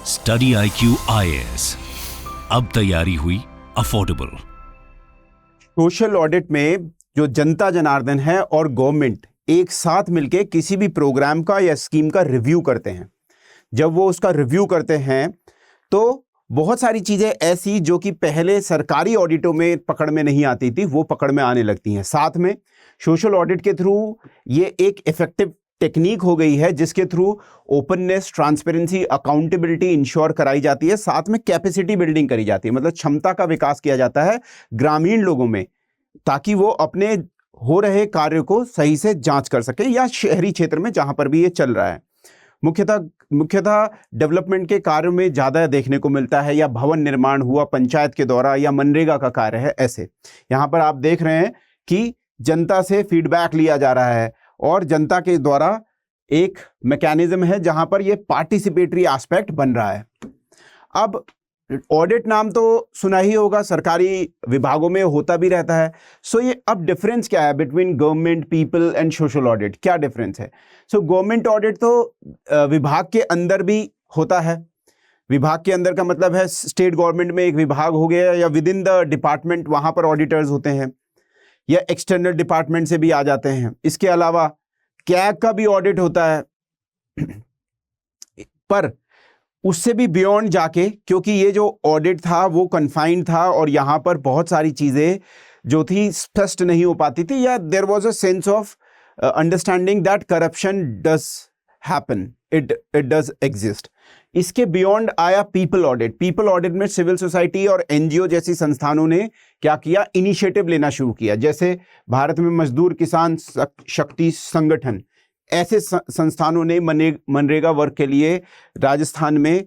Study IQ IAS, अब तैयारी हुई अफोर्डेबल। सोशल ऑडिट में जो जनता जनार्दन है और गवर्नमेंट एक साथ मिलके किसी भी प्रोग्राम का या स्कीम का रिव्यू करते हैं। जब वो उसका रिव्यू करते हैं तो बहुत सारी चीजें ऐसी जो कि पहले सरकारी ऑडिटों में पकड़ में नहीं आती थी, वो पकड़ में आने लगती हैं। साथ में सोशल ऑडिट के थ्रू ये एक इफेक्टिव टेक्निक हो गई है जिसके through openness, transparency, accountability ensure कराई जाती है। साथ में कैपेसिटी बिल्डिंग करी जाती है, मतलब क्षमता का विकास किया जाता है ग्रामीण लोगों में, ताकि वो अपने हो रहे कार्य को सही से जांच कर सके, या शहरी क्षेत्र में जहां पर भी ये चल रहा है। मुख्यतः डेवलपमेंट के कार्यों में ज़्यादा देखने को मिलता है, या भवन निर्माण हुआ पंचायत के द्वारा, या मनरेगा का कार्य है। ऐसे यहाँ पर आप देख रहे हैं कि जनता से फीडबैक लिया जा रहा है और जनता के द्वारा एक मैकेनिज्म है जहां पर ये पार्टिसिपेटरी एस्पेक्ट बन रहा है। अब ऑडिट नाम तो सुना ही होगा, सरकारी विभागों में होता भी रहता है। सो ये अब डिफरेंस क्या है between government, people and social audit? क्या डिफरेंस है? सो गवर्नमेंट ऑडिट तो विभाग के अंदर भी होता है। विभाग के अंदर का मतलब है स्टेट गवर्नमेंट में एक विभाग हो गया, या विद इन द डिपार्टमेंट वहां पर ऑडिटर्स होते हैं, या एक्सटर्नल डिपार्टमेंट से भी आ जाते हैं। इसके अलावा कैग का भी ऑडिट होता है, पर उससे भी बियॉन्ड जाके, क्योंकि ये जो ऑडिट था वो कन्फाइंड था और यहाँ पर बहुत सारी चीज़ें जो थी स्पष्ट नहीं हो पाती थी, या there was a sense of understanding that corruption does happen, it does exist. इसके बियॉन्ड आया पीपल ऑडिट। पीपल ऑडिट में सिविल सोसाइटी और NGO जैसी संस्थानों ने क्या किया, इनिशिएटिव लेना शुरू किया। जैसे भारत में मजदूर किसान शक्ति संगठन, ऐसे संस्थानों ने मनरेगा वर्क के लिए राजस्थान में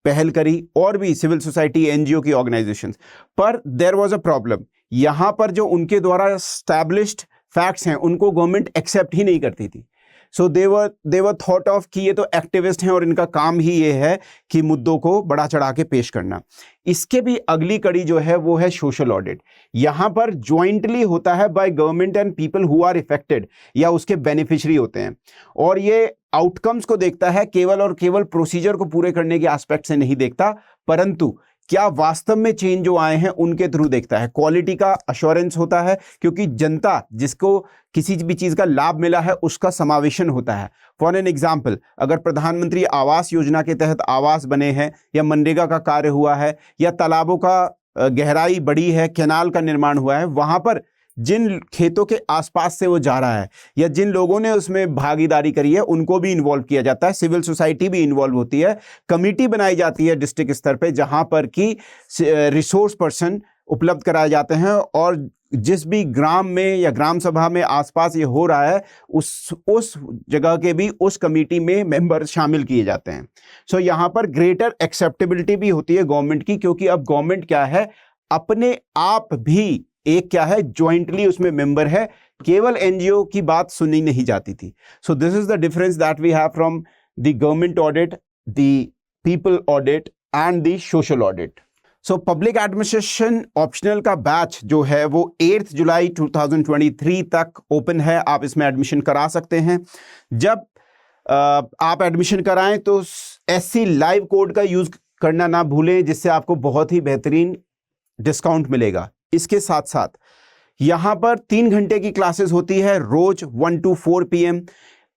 पहल करी, और भी सिविल सोसाइटी, NGO की ऑर्गेनाइजेशंस। पर देयर वाज अ प्रॉब्लम, यहाँ पर जो उनके द्वारा एस्टैब्लिश्ड फैक्ट्स हैं उनको गवर्नमेंट एक्सेप्ट ही नहीं करती थी। सो दे वर थॉट ऑफ कि ये तो एक्टिविस्ट हैं और इनका काम ही ये है कि मुद्दों को बढ़ा चढ़ा के पेश करना। इसके भी अगली कड़ी जो है वो है सोशल ऑडिट। यहाँ पर ज्वाइंटली होता है by government and people who are affected, या उसके बेनिफिशियरी होते हैं, और ये आउटकम्स को देखता है, केवल और केवल प्रोसीजर को पूरे करने के एस्पेक्ट से नहीं देखता, परंतु क्या वास्तव में चेंज जो आए हैं उनके थ्रू देखता है। क्वालिटी का अश्योरेंस होता है, क्योंकि जनता जिसको किसी भी चीज़ का लाभ मिला है उसका समावेशन होता है। फॉर एन एग्जाम्पल, अगर प्रधानमंत्री आवास योजना के तहत आवास बने हैं, या मनरेगा का कार्य हुआ है, या तालाबों का गहराई बढ़ी है, कैनाल का निर्माण हुआ है, वहाँ पर जिन खेतों के आसपास से वो जा रहा है, या जिन लोगों ने उसमें भागीदारी करी है, उनको भी इन्वॉल्व किया जाता है। सिविल सोसाइटी भी इन्वॉल्व होती है। कमेटी बनाई जाती है डिस्ट्रिक्ट स्तर पे, जहां पर कि रिसोर्स पर्सन उपलब्ध कराए जाते हैं, और जिस भी ग्राम में या ग्राम सभा में आसपास ये हो रहा है उस जगह के भी उस कमेटी में मेंबर शामिल किए जाते हैं। सो यहाँ पर ग्रेटर एक्सेप्टेबिलिटी भी होती है गवर्नमेंट की, क्योंकि अब गवर्नमेंट क्या है, अपने आप भी एक क्या है, ज्वाइंटली उसमें मेंबर है, केवल NGO की बात सुनी नहीं जाती थी। So this is the difference that we have from the government audit, the people audit and the social audit. So public administration optional का बैच जो है वो 8 जुलाई 2023 तक ओपन है। आप इसमें एडमिशन करा सकते हैं। जब आप एडमिशन कराएं तो SC लाइव कोड का यूज करना ना भूलें, जिससे आपको बहुत ही बेहतरीन डिस्काउंट मिलेगा। इसके साथ साथ यहाँ पर 3 घंटे की क्लासेस होती है रोज 1 to 4 PM।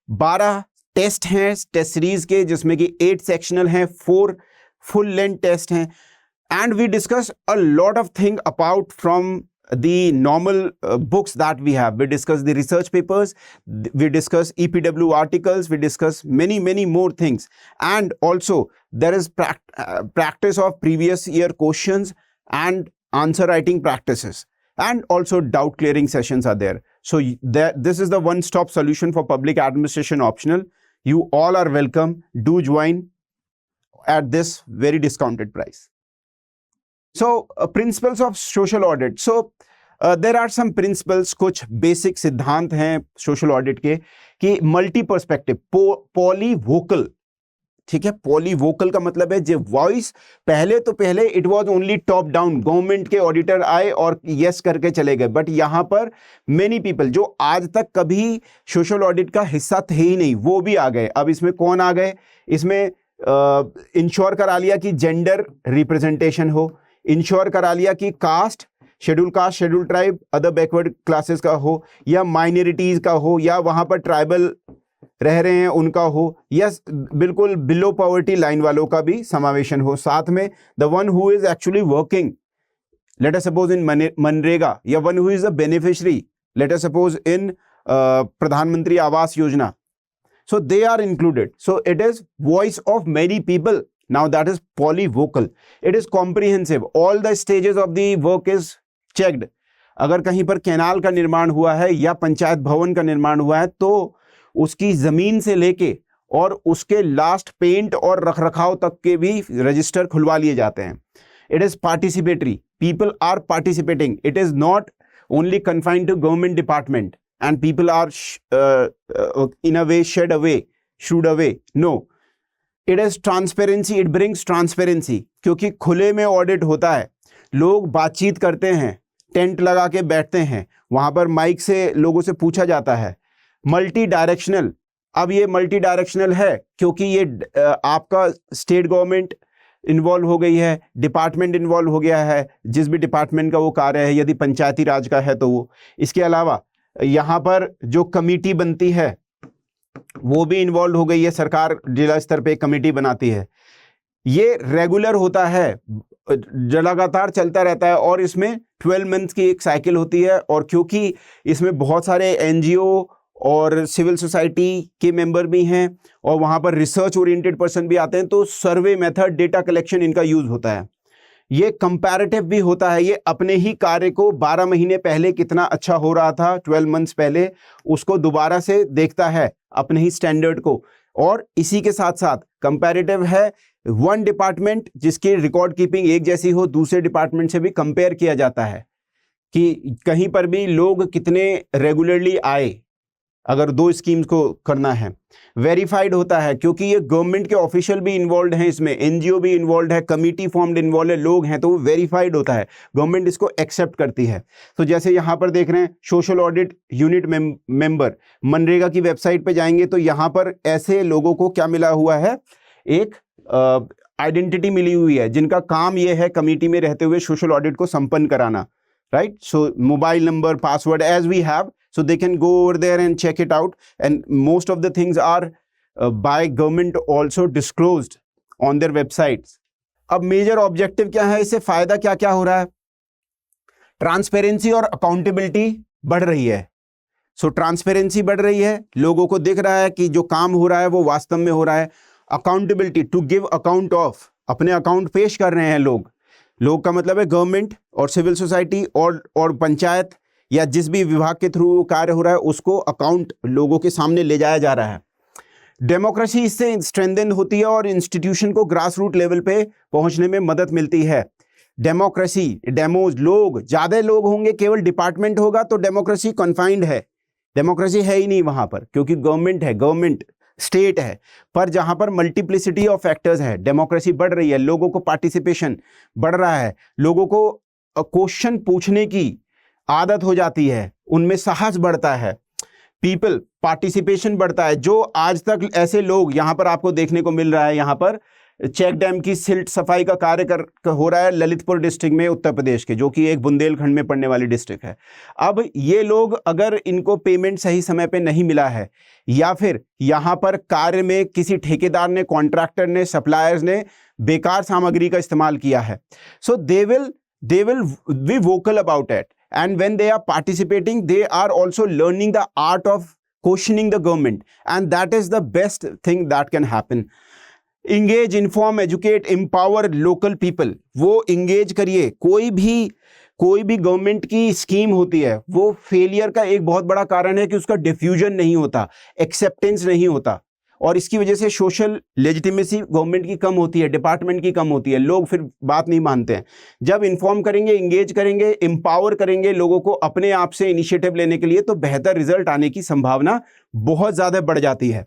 12 टेस्ट हैं टेस्ट सीरीज के, जिसमें कि 8 सेक्शनल हैं, 4 फुल लेंथ टेस्ट हैं, and we discuss a lot of thing about from the normal books that we have. We discuss the research papers, we discuss EPW articles, we discuss many more things, and also there is practice of previous year questions and answer writing practices, and also doubt clearing sessions are there. So this is the one stop solution for public administration optional. You all are welcome. Do join at this very discounted price. So principles of social audit. So there are some principles, कुछ basic सिद्धांत हैं social audit के, कि multi perspective, polyvocal, ठीक है। पॉलीवोकल का मतलब है जो वॉइस पहले it was only top down, government के ऑडिटर आए और यस करके चले गए, बट यहां पर मेनी पीपल जो आज तक कभी सोशल ऑडिट का हिस्सा थे ही नहीं, वो भी आ गए। अब इसमें कौन आ गए? इसमें इंश्योर करा लिया कि जेंडर रिप्रेजेंटेशन हो, इंश्योर करा लिया कि caste, schedule caste, schedule tribe, other backward classes का हो, या माइनॉरिटीज का हो, या वहां पर ट्राइबल रह रहे हैं उनका हो, या बिल्कुल बिलो पॉवर्टी लाइन वालों का भी समावेशन हो। साथ में the one who is actually working, let us suppose in मनरेगा, या one who is a beneficiary, let us suppose in Pradhan Mantri Awas योजना, so they are included. So it is voice of many people. Now that is polyvocal. It is comprehensive. All the stages of the work is checked. अगर कहीं पर canal का निर्माण हुआ है या पंचायत भवन का निर्माण हुआ है तो उसकी जमीन से लेके और उसके लास्ट पेंट और रखरखाव तक के भी रजिस्टर खुलवा लिए जाते हैं। It is participatory. People are participating. It is not only confined to government department and people are in a way shooed away. No. It is transparency. It brings transparency. क्योंकि खुले में ऑडिट होता है, लोग बातचीत करते हैं, टेंट लगा के बैठते हैं, वहां पर माइक से लोगों से पूछा जाता है। मल्टी डायरेक्शनल, अब ये मल्टी डायरेक्शनल है क्योंकि ये आपका स्टेट गवर्नमेंट इन्वॉल्व हो गई है, डिपार्टमेंट इन्वॉल्व हो गया है, जिस भी डिपार्टमेंट का वो कार्य है, यदि पंचायती राज का है तो वो। इसके अलावा यहाँ पर जो कमेटी बनती है वो भी इन्वॉल्व हो गई है, सरकार जिला स्तर पे कमेटी बनाती है। ये रेगुलर होता है, लगातार चलता रहता है और इसमें 12 मंथ्स की एक साइकिल होती है। और क्योंकि इसमें बहुत सारे एनजीओ और सिविल सोसाइटी के मेंबर भी हैं और वहाँ पर रिसर्च ओरिएंटेड पर्सन भी आते हैं, तो सर्वे मेथड, डेटा कलेक्शन इनका यूज़ होता है। ये कंपैरेटिव भी होता है, ये अपने ही कार्य को 12 महीने पहले कितना अच्छा हो रहा था 12 मंथ्स पहले, उसको दोबारा से देखता है अपने ही स्टैंडर्ड को। और इसी के साथ साथ कंपैरेटिव है, वन डिपार्टमेंट जिसकी रिकॉर्ड कीपिंग एक जैसी हो, दूसरे डिपार्टमेंट से भी कंपेयर किया जाता है कि कहीं पर भी लोग कितने रेगुलरली आए, अगर 2 स्कीम्स को करना है। वेरीफाइड होता है क्योंकि ये गवर्नमेंट के ऑफिशियल भी इन्वॉल्व हैं, इसमें एनजीओ भी इन्वॉल्व है, कमिटी फॉर्म्ड इन्वॉल्व है, लोग हैं, तो वो वेरीफाइड होता है, गवर्नमेंट इसको एक्सेप्ट करती है। तो जैसे यहाँ पर देख रहे हैं social audit unit member, MNREGA की वेबसाइट पे जाएंगे तो यहाँ पर ऐसे लोगों को क्या मिला हुआ है, एक आइडेंटिटी मिली हुई है जिनका काम ये है कमेटी में रहते हुए सोशल ऑडिट को संपन्न कराना, right. So mobile number, password as we have, so they can go over there and check it out, and most of the things are by government also disclosed on their websites. अब major objective क्या है, इससे फायदा क्या क्या हो रहा है? ट्रांसपेरेंसी और अकाउंटेबिलिटी बढ़ रही है। सो ट्रांसपेरेंसी बढ़ रही है, लोगों को दिख रहा है कि जो काम हो रहा है वो वास्तव में हो रहा है। Accountability, to give account of, अपने अकाउंट पेश कर रहे हैं लोग का मतलब है गवर्नमेंट और सिविल सोसाइटी और पंचायत या जिस भी विभाग के थ्रू कार्य हो रहा है उसको अकाउंट लोगों के सामने ले जाया जा रहा है। डेमोक्रेसी इससे स्ट्रेंथन होती है और इंस्टीट्यूशन को ग्रास रूट लेवल पे पहुंचने में मदद मिलती है। डेमोक्रेसी, डेमोज, लोग, ज़्यादा लोग होंगे, केवल डिपार्टमेंट होगा तो डेमोक्रेसी कन्फाइंड है, डेमोक्रेसी है ही नहीं वहाँ पर, क्योंकि गवर्नमेंट है, गवर्नमेंट स्टेट है। पर जहाँ पर मल्टीप्लिसिटी ऑफ फैक्टर्स है, डेमोक्रेसी बढ़ रही है, लोगों को पार्टिसिपेशन बढ़ रहा है, लोगों को क्वेश्चन पूछने की आदत हो जाती है, उनमें साहस बढ़ता है, पीपल पार्टिसिपेशन बढ़ता है। जो आज तक ऐसे लोग यहाँ पर आपको देखने को मिल रहा है, यहाँ पर चेक डैम की सिल्ट सफाई का कार्य हो रहा है ललितपुर डिस्ट्रिक्ट में, उत्तर प्रदेश के, जो कि एक बुंदेलखंड में पड़ने वाली डिस्ट्रिक्ट है। अब ये लोग अगर इनको पेमेंट सही समय पे नहीं मिला है या फिर यहाँ पर कार्य में किसी ठेकेदार ने, कॉन्ट्रैक्टर ने, सप्लायर्स ने बेकार सामग्री का इस्तेमाल किया है, so they will be vocal about it, and when they are participating they are also learning the art of questioning the government, and that is the best thing that can happen. Engage, inform, educate, empower local people. वो engage करिए। कोई भी government की scheme होती है, वो failure का एक बहुत बड़ा कारण है कि उसका डिफ्यूजन नहीं होता, एक्सेप्टेंस नहीं होता, और इसकी वजह से सोशल लेजिटिमेसी गवर्नमेंट की कम होती है, डिपार्टमेंट की कम होती है, लोग फिर बात नहीं मानते हैं। जब इन्फॉर्म करेंगे, इंगेज करेंगे, एम्पावर करेंगे लोगों को अपने आप से इनिशिएटिव लेने के लिए, तो बेहतर रिजल्ट आने की संभावना बहुत ज़्यादा बढ़ जाती है।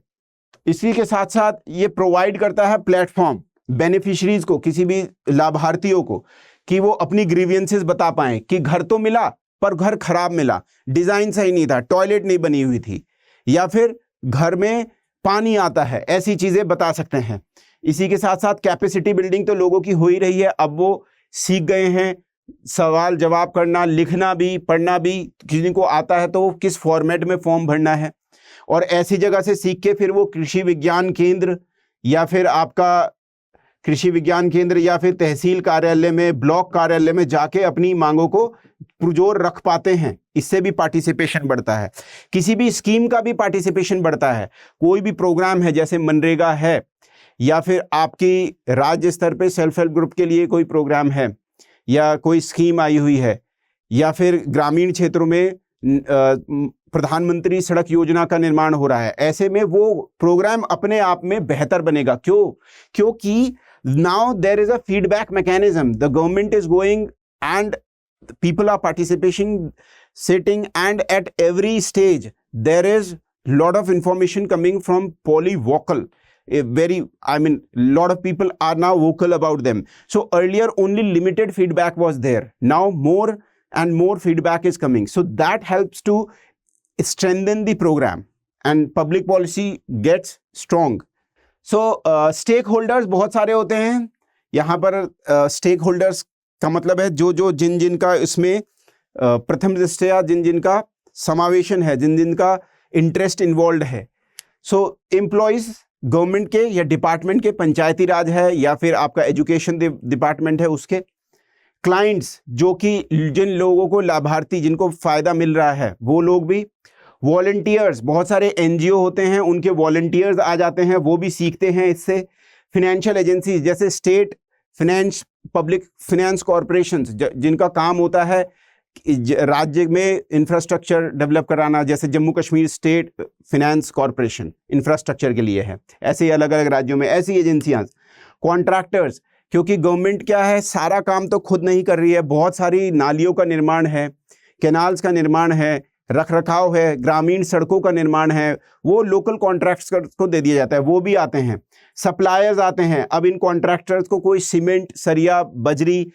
इसी के साथ साथ ये प्रोवाइड करता है प्लेटफॉर्म बेनिफिशरीज को, किसी भी लाभार्थियों को, कि वो अपनी ग्रीवियंसेस बता पाएँ कि घर तो मिला पर घर खराब मिला, डिज़ाइन सही नहीं था, टॉयलेट नहीं बनी हुई थी, या फिर घर में पानी आता है, ऐसी चीज़ें बता सकते हैं। इसी के साथ साथ कैपेसिटी बिल्डिंग तो लोगों की हो ही रही है, अब वो सीख गए हैं सवाल जवाब करना, लिखना भी, पढ़ना भी। किसी को आता है तो वो किस फॉर्मेट में फॉर्म भरना है, और ऐसी जगह से सीख के फिर वो कृषि विज्ञान केंद्र या फिर आपका कृषि विज्ञान केंद्र या फिर तहसील कार्यालय में, ब्लॉक कार्यालय में जाके अपनी मांगों को पुरजोर रख पाते हैं। इससे भी पार्टिसिपेशन बढ़ता है, किसी भी स्कीम का भी पार्टिसिपेशन बढ़ता है। कोई भी प्रोग्राम है जैसे मनरेगा है, या फिर आपकी राज्य स्तर पे सेल्फ हेल्प ग्रुप के लिए कोई प्रोग्राम है, या कोई स्कीम आई हुई है, या फिर ग्रामीण क्षेत्रों में प्रधानमंत्री सड़क योजना का निर्माण हो रहा है, ऐसे में वो प्रोग्राम अपने आप में बेहतर बनेगा। क्योंकि now there is a feedback mechanism, the government is going and people are participating, sitting, and at every stage there is lot of information coming from polyvocal. Lot of people are now vocal about them. So earlier only limited feedback was there, now more and more feedback is coming, so that helps to strengthen the program and public policy gets strong. So stakeholders बहुत सारे होते हैं यहाँ पर। stakeholders का मतलब है जिन जिन का इसमें प्रथम दृष्टया जिन जिन का समावेशन है, जिन जिन का इंटरेस्ट इन्वॉल्व है। सो एम्प्लॉयज गवर्नमेंट के या डिपार्टमेंट के, पंचायती राज है या फिर आपका एजुकेशन डिपार्टमेंट है उसके। क्लाइंट्स जो कि जिन लोगों को लाभार्थी जिनको फ़ायदा मिल रहा है वो लोग भी। वॉलंटियर्स, बहुत सारे एनजीओ होते हैं उनके वॉलंटियर्स आ जाते हैं, वो भी सीखते हैं इससे। फिनेंशियल एजेंसीज जैसे state finance, public finance corporations जिनका काम होता है राज्य में इंफ्रास्ट्रक्चर डेवलप कराना, जैसे Jammu Kashmir state finance corporation infrastructure के लिए है, ऐसे ही अलग अलग राज्यों में ऐसी एजेंसियां। कॉन्ट्रैक्टर्स, क्योंकि गवर्नमेंट क्या है सारा काम तो खुद नहीं कर रही है, बहुत सारी नालियों का निर्माण है, कैनाल्स का निर्माण है, रख रखाव है, ग्रामीण सड़कों का निर्माण है, वो लोकल कॉन्ट्रैक्टर्स को दे दिया जाता है, वो भी आते हैं। सप्लायर्स आते हैं, अब इन कॉन्ट्रैक्टर्स को कोई सीमेंट, सरिया, बजरी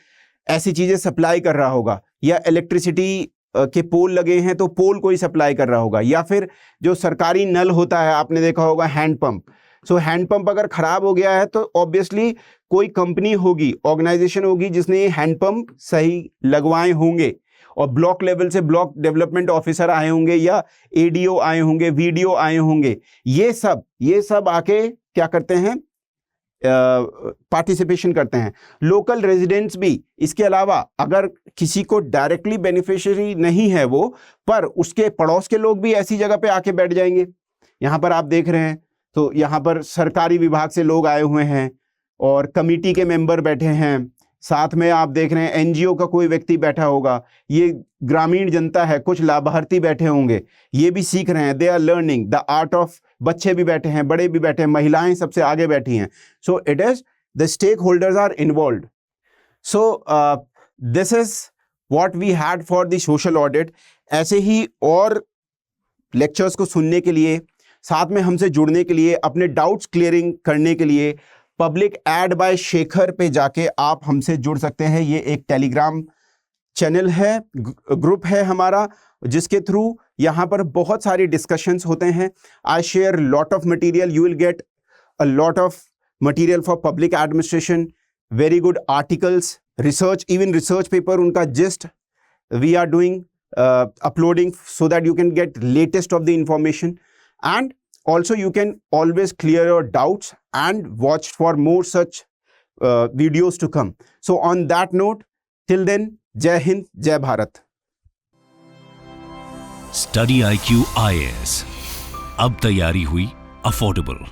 ऐसी चीज़ें सप्लाई कर रहा होगा, या इलेक्ट्रिसिटी के पोल लगे हैं तो पोल कोई सप्लाई कर रहा होगा, या फिर जो सरकारी नल होता है आपने देखा होगा हैंडपम्प। सो हैंडपम्प अगर ख़राब हो गया है तो ऑब्वियसली कोई कंपनी होगी, ऑर्गेनाइजेशन होगी जिसने ये हैंडपम्प सही लगवाए होंगे, और ब्लॉक लेवल से ब्लॉक डेवलपमेंट ऑफिसर आए होंगे, या एडीओ आए होंगे, वीडीओ आए होंगे। ये सब आके क्या करते हैं, पार्टिसिपेशन करते हैं। लोकल रेजिडेंट्स भी, इसके अलावा अगर किसी को डायरेक्टली बेनिफिशियरी नहीं है वो, पर उसके पड़ोस के लोग भी ऐसी जगह पे आके बैठ जाएंगे। यहाँ पर आप देख रहे हैं तो यहाँ पर सरकारी विभाग से लोग आए हुए हैं और कमेटी के मेंबर बैठे हैं, साथ में आप देख रहे हैं एनजीओ का कोई व्यक्ति बैठा होगा, ये ग्रामीण जनता है, कुछ लाभार्थी बैठे होंगे, ये भी सीख रहे हैं। They are learning the art of, बच्चे भी बैठे हैं, बड़े भी बैठे हैं, महिलाएं सबसे आगे बैठी हैं। So it is the stakeholders are involve. So this is what we had for the social audit. ऐसे ही और लेक्चर्स को सुनने के लिए, साथ में हमसे जुड़ने के लिए, अपने डाउट्स क्लियरिंग करने के लिए पब्लिक एड बाय शेखर पे जाके आप हमसे जुड़ सकते हैं। ये एक टेलीग्राम चैनल है, ग्रुप है हमारा, जिसके थ्रू यहाँ पर बहुत सारी डिस्कशंस होते हैं। I share lot of material, you will get a lot of material for public administration, very good articles, research, even research paper उनका gist we are doing uploading so that you can get latest of the information, and also you can always clear your doubts and watch for more such videos to come. So on that note, till then, Jai Hind, Jai Bharat. Study IQ IAS, अब तैयारी हुई affordable.